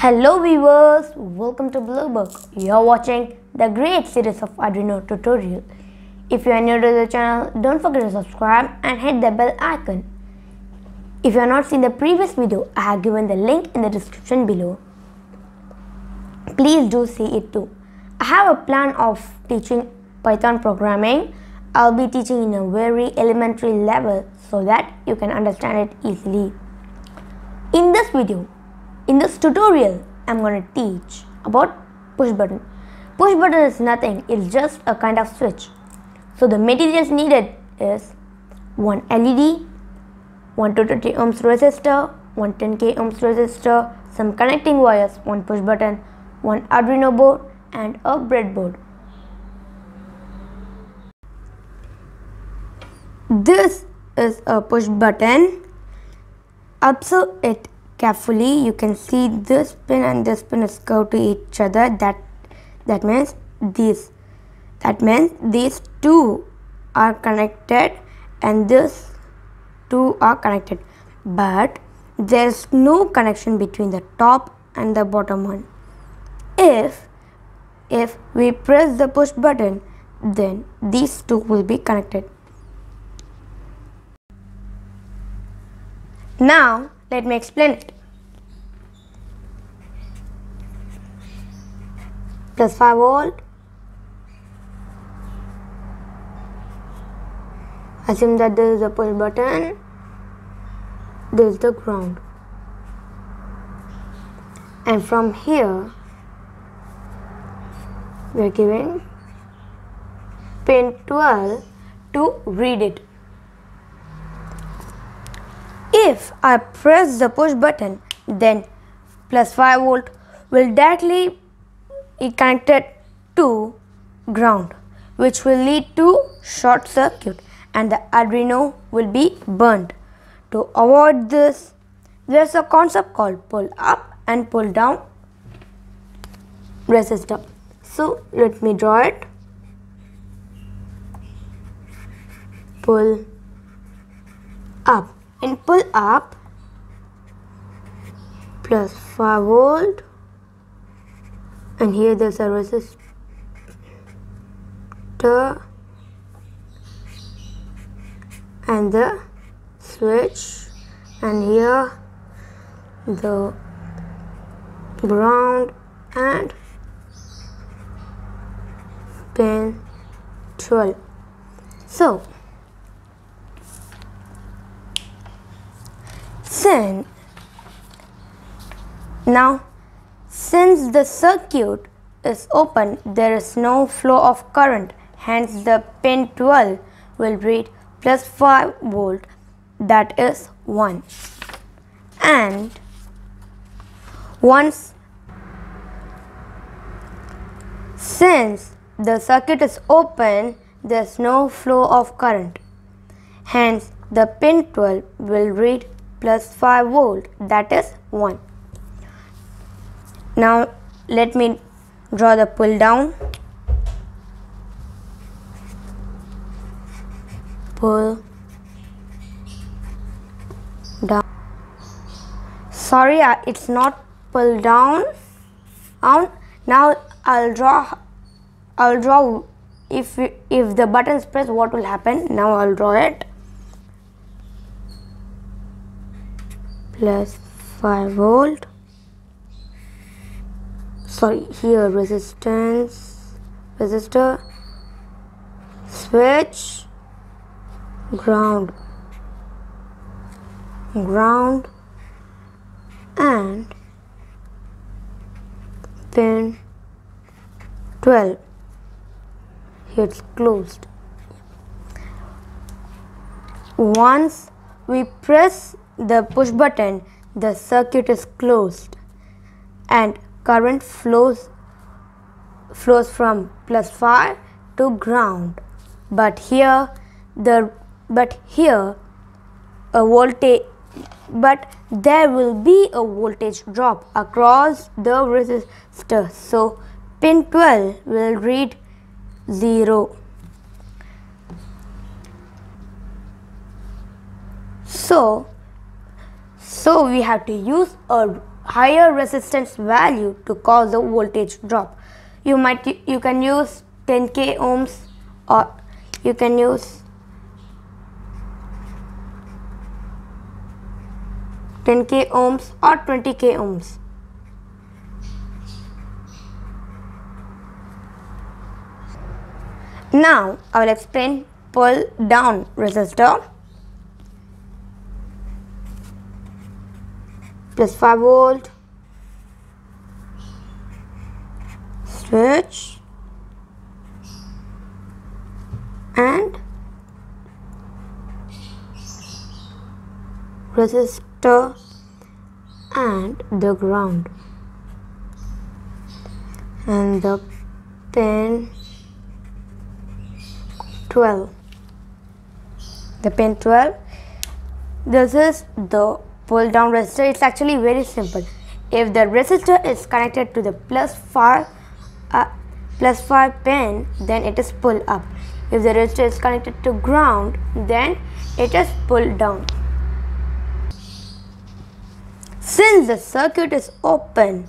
Hello viewers, welcome to Bluebook. You are watching the great series of Arduino tutorial. If you are new to the channel, don't forget to subscribe and hit the bell icon. If you have not seen the previous video, I have given the link in the description below. Please do see it too. I have a plan of teaching Python programming. I'll be teaching in a very elementary level so that you can understand it easily. In this tutorial, I'm going to teach about push button. Push button is nothing, it's just a kind of switch. So the materials needed is one LED, one 220 ohms resistor, one 10k ohms resistor, some connecting wires, one push button, one Arduino board and a breadboard. This is a push button. Observe it carefully. You can see this pin and this pin is curved to each other. That means these two are connected and this two are connected, but there is no connection between the top and the bottom one. If we press the push button, then these two will be connected. Now let me explain it. Plus 5 volt. Assume that this is the push button. This is the ground. And from here we are giving pin 12 to read it. If I press the push button, then plus 5 volt will directly be connected to ground, which will lead to short circuit and the Arduino will be burnt. To avoid this, there is a concept called pull up and pull down resistor. So let me draw it. Pull up. In pull up, plus 5 volt, and here there's a resistor and the switch, and here the ground and pin 12. So since the circuit is open, there is no flow of current, hence the pin 12 will read plus 5 volt, that is 1. And since the circuit is open, there is no flow of current, hence the pin 12 will read plus 5 volt, that is 1. Now let me draw the pull down. Pull down. Sorry, it's not pull down. Now I'll draw if the button is pressed, what will happen. Now I'll draw it. Plus 5 volt. Sorry, here resistor, switch, ground, and pin 12. Here it's closed. Once we press the push button, the circuit is closed and current flows from plus 5 to ground, but there will be a voltage drop across the resistor, so pin 12 will read 0. So we have to use a higher resistance value to cause the voltage drop. You can use 10k ohms, or you can use 10k ohms or 20k ohms. Now I will explain pull down resistor. Plus 5 volt, switch, and resistor and the ground, and the pin 12. The pin 12. This is the pull down resistor. It's actually very simple. If the resistor is connected to the plus 5 pin, then it is pull up. If the resistor is connected to ground, then it is pull down. Since the circuit is open,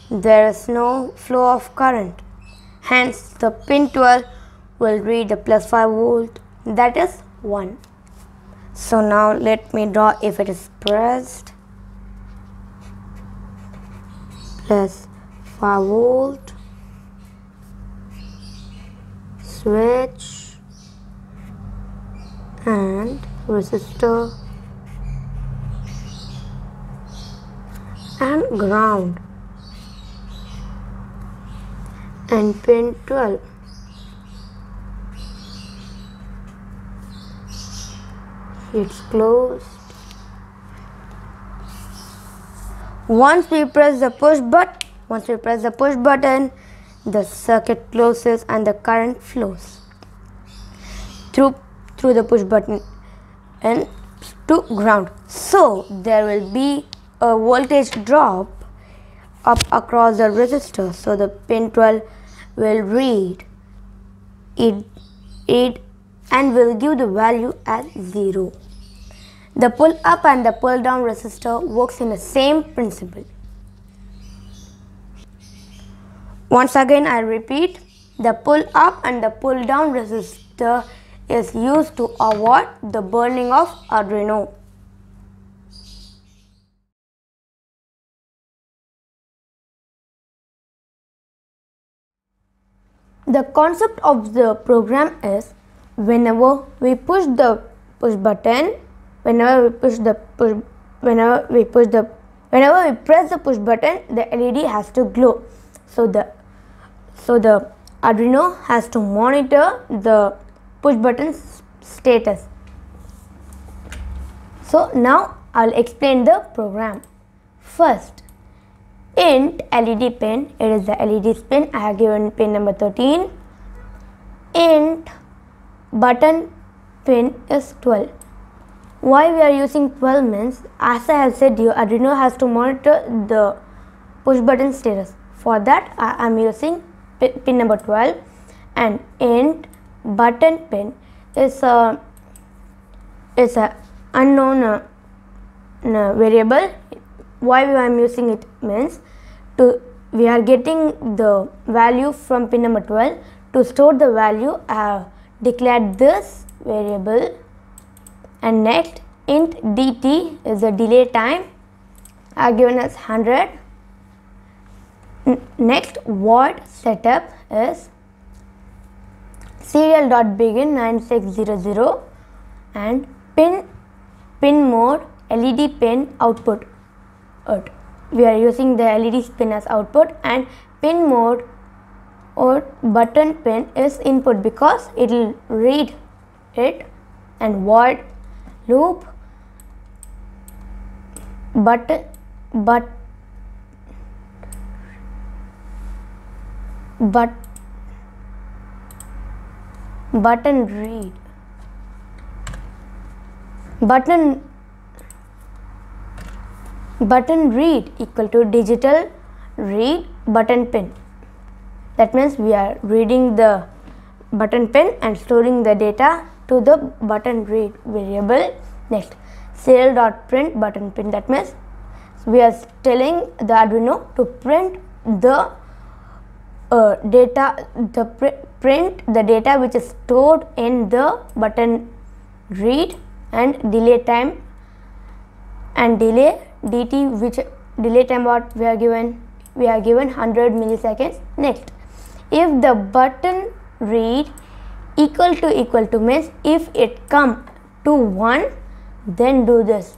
there is no flow of current. Hence, the pin 12 will read the plus 5 volt, that is 1. So now let me draw. If it is pressed, plus 5 volt, switch, and resistor and ground, and pin 12. It's closed. Once we press the push button, the circuit closes and the current flows through the push button and to ground. So there will be a voltage drop up across the resistor. So the pin 12 will read it and will give the value as 0. The pull up and the pull down resistor works in the same principle. Once again I repeat, the pull up and the pull down resistor is used to avoid the burning of Arduino. The concept of the program is whenever we press the push button, the LED has to glow. So the Arduino has to monitor the push button status. So now I'll explain the program. First, int LED pin, it is the LED pin. I have given pin number 13. Int button pin is 12. Why we are using 12 means, as I have said, your Arduino has to monitor the push button status. For that I am using pin number 12, and int button pin is a unknown variable. Why I am using it means, we are getting the value from pin number 12. To store the value, I have declared this variable. And next, int dt is the delay time. I have given as 100. Next, void setup is serial.begin 9600, and pin mode LED pin output. We are using the LED pin as output, and pin mode or button pin is input because it will read it, and void loop button read button read equal to digital read button pin. That means we are reading the button pin and storing the data to the button read variable. Next, serial.print button pin. That means we are telling the Arduino to print the print the data which is stored in the button read, and delay time and delay dt, which delay time what we are given 100 milliseconds. Next, if the button read equal to means if it come to 1, then do this.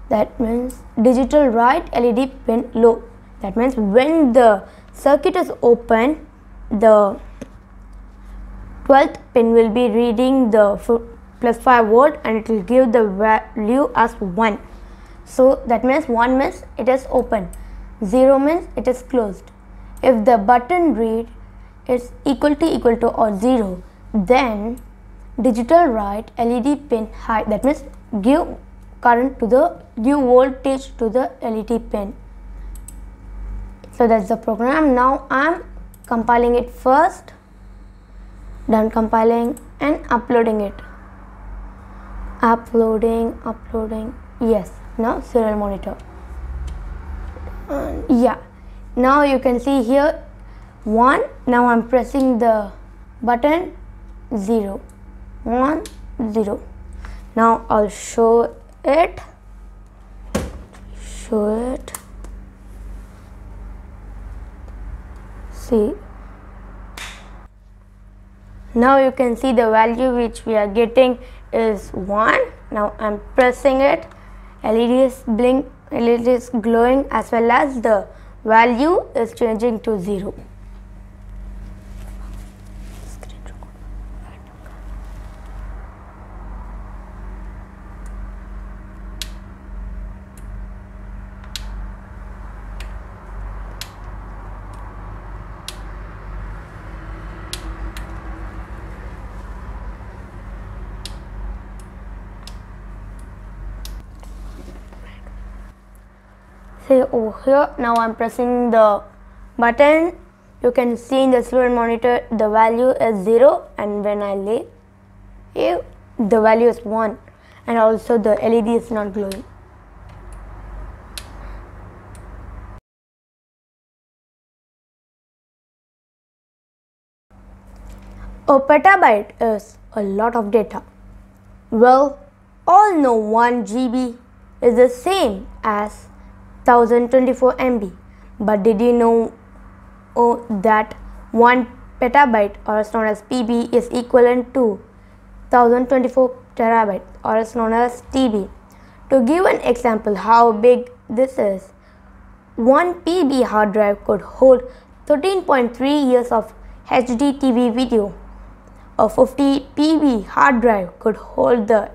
That means digital write LED pin low. That means when the circuit is open, the 12th pin will be reading the plus 5 volt and it will give the value as 1. So that means 1 means it is open, 0 means it is closed. If the button read is equal to or 0, then digital write LED pin high. That means give voltage to the LED pin. So that's the program. Now I'm compiling it first. Done compiling and uploading it. Uploading. Yes. Now serial monitor. Yeah. Now you can see here 1. Now I'm pressing the button 0. 1 0. Now I'll show it. See, now you can see the value which we are getting is 1. Now I'm pressing it, LED is glowing, as well as the value is changing to 0. See over here, now I'm pressing the button. You can see in the serial monitor the value is 0, and when I leave, the value is 1, and also the LED is not glowing. A petabyte is a lot of data. Well, all know 1 GB is the same as 1024 MB, but did you know that 1 petabyte, or known as PB, is equivalent to 1024 terabyte, or is known as TB? To give an example how big this is, 1 PB hard drive could hold 13.3 years of HD TV video. A 50 PB hard drive could hold the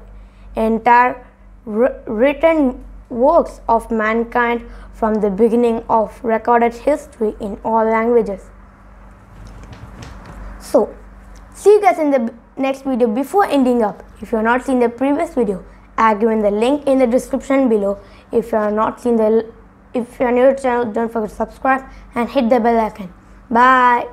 entire written works of mankind from the beginning of recorded history in all languages. So, see you guys in the next video. Before ending up, if you have not seen the previous video, I have given the link in the description below. If you are new to the channel, don't forget to subscribe and hit the bell icon. Bye.